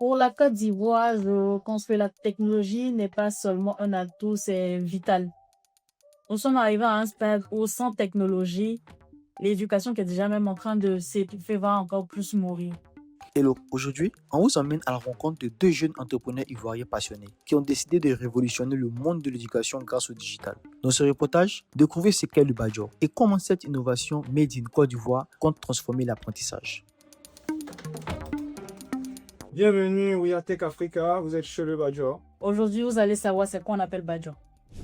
Pour la Côte d'Ivoire, je pense que la technologie n'est pas seulement un atout, c'est vital. Nous sommes arrivés à un stade où sans technologie, l'éducation qui est déjà même en train de s'étouffer va encore plus mourir. Hello, aujourd'hui, on vous emmène à la rencontre de deux jeunes entrepreneurs ivoiriens passionnés qui ont décidé de révolutionner le monde de l'éducation grâce au digital. Dans ce reportage, découvrez ce qu'est le Badjo et comment cette innovation made in Côte d'Ivoire compte transformer l'apprentissage. Bienvenue, We Are Tech Africa, vous êtes chez le Badjo. Aujourd'hui, vous allez savoir c'est quoi on appelle Badjo.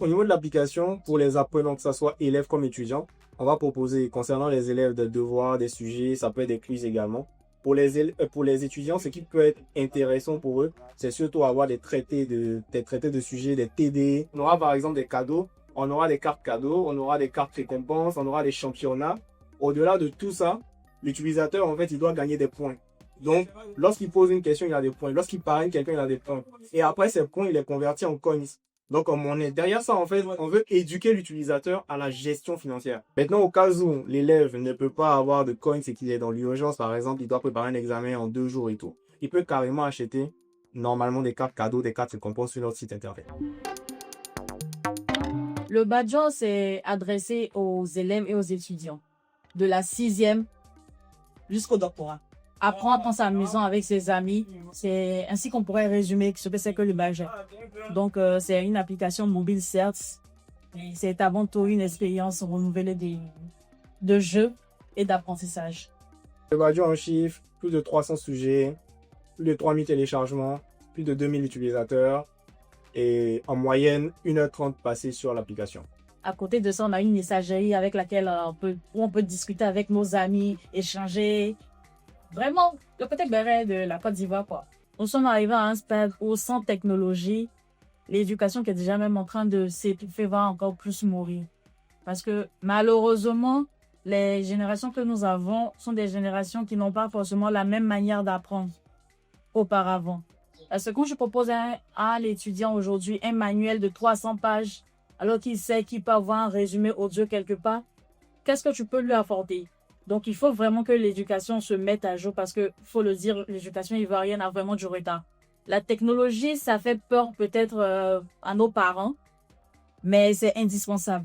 Au niveau de l'application, pour les apprenants, que ce soit élèves comme étudiants, on va proposer concernant les élèves des devoirs, des sujets, ça peut être des quiz également. Pour les étudiants, ce qui peut être intéressant pour eux, c'est surtout avoir des traités de sujets, des TD. On aura par exemple des cadeaux, on aura des cartes cadeaux, on aura des cartes récompenses, on aura des championnats. Au-delà de tout ça, l'utilisateur, en fait, il doit gagner des points. Donc, lorsqu'il pose une question, il a des points. Lorsqu'il parraine quelqu'un, il a des points. Et après, ces points, il les convertit en coins. Donc, comme on est derrière ça, en fait, on veut éduquer l'utilisateur à la gestion financière. Maintenant, au cas où l'élève ne peut pas avoir de coins et qu'il est dans l'urgence, par exemple, il doit préparer un examen en 2 jours et tout, il peut carrément acheter normalement des cartes cadeaux, des cartes récompenses sur notre site internet. Le Badjo, c'est adressé aux élèves et aux étudiants de la 6e jusqu'au doctorat. Apprendre en s'amusant avec ses amis, c'est ainsi qu'on pourrait résumer ce que c'est que le Badjo. Donc, c'est une application mobile, certes, mais c'est avant tout une expérience renouvelée de jeu et d'apprentissage. Le Badjo en chiffres, plus de 300 sujets, plus de 3000 téléchargements, plus de 2000 utilisateurs et en moyenne 1h30 passées sur l'application. À côté de ça, on a une messagerie avec laquelle on peut discuter avec nos amis, échanger. Vraiment, le côté béret de la Côte d'Ivoire, quoi. Nous sommes arrivés à un stade où sans technologie, l'éducation qui est déjà même en train de s'étouffer va encore plus mourir. Parce que malheureusement, les générations que nous avons sont des générations qui n'ont pas forcément la même manière d'apprendre auparavant. Parce que quand je propose à l'étudiant aujourd'hui un manuel de 300 pages, alors qu'il sait qu'il peut avoir un résumé audio quelque part, qu'est-ce que tu peux lui apporter? Donc, il faut vraiment que l'éducation se mette à jour parce que, faut le dire, l'éducation ivoirienne a vraiment du retard. La technologie, ça fait peur peut-être à nos parents, mais c'est indispensable.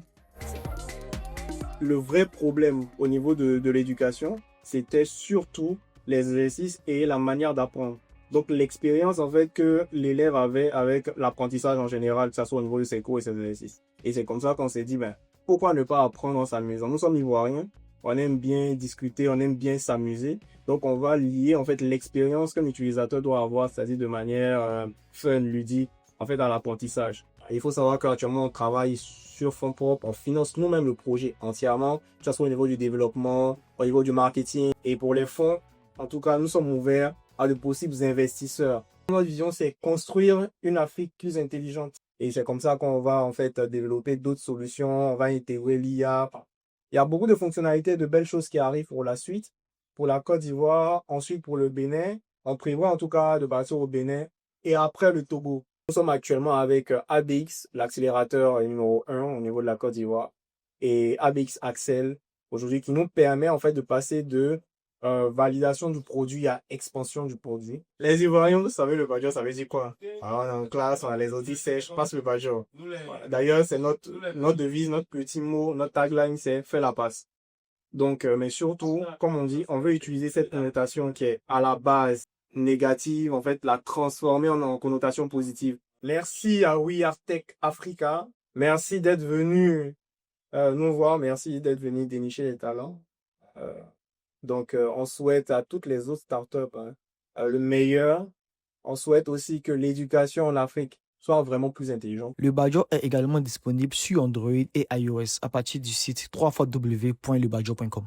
Le vrai problème au niveau de l'éducation, c'était surtout les exercices et la manière d'apprendre. Donc l'expérience en fait que l'élève avait avec l'apprentissage en général, que ce soit au niveau de ses cours et ses exercices. Et c'est comme ça qu'on s'est dit, pourquoi ne pas apprendre en s'amusant? Nous sommes ivoiriens, on aime bien discuter, on aime bien s'amuser. Donc on va lier en fait l'expérience qu'un utilisateur doit avoir, c'est-à-dire de manière fun, ludique, en fait à l'apprentissage. Il faut savoir qu'actuellement on travaille sur fonds propres, on finance nous-mêmes le projet entièrement, que ce soit au niveau du développement, au niveau du marketing. Et pour les fonds, en tout cas, nous sommes ouverts à de possibles investisseurs. Notre vision, c'est construire une Afrique plus intelligente. Et c'est comme ça qu'on va en fait développer d'autres solutions, on va intégrer l'IA. Il y a beaucoup de fonctionnalités, de belles choses qui arrivent pour la suite. Pour la Côte d'Ivoire, ensuite pour le Bénin, on prévoit en tout cas de partir au Bénin et après le Togo. Nous sommes actuellement avec ABX, l'accélérateur numéro 1 au niveau de la Côte d'Ivoire, et ABX Axel, aujourd'hui, qui nous permet en fait de passer de validation du produit à expansion du produit. Les Ivoiriens, vous savez, le Badjo, ça veut dire quoi? Alors, on est en classe, on a les audits sèches, passe le Badjo. D'ailleurs, c'est notre devise, notre petit mot, notre tagline, c'est fais la passe. Donc, mais surtout, comme on dit, on veut utiliser cette connotation qui est à la base négative, en fait, la transformer en connotation positive. Merci à We Are Tech Africa. Merci d'être venu nous voir. Merci d'être venu dénicher les talents. Donc, on souhaite à toutes les autres startups le meilleur. On souhaite aussi que l'éducation en Afrique soit vraiment plus intelligente. Le Badjo est également disponible sur Android et iOS à partir du site www.lebadjo.com.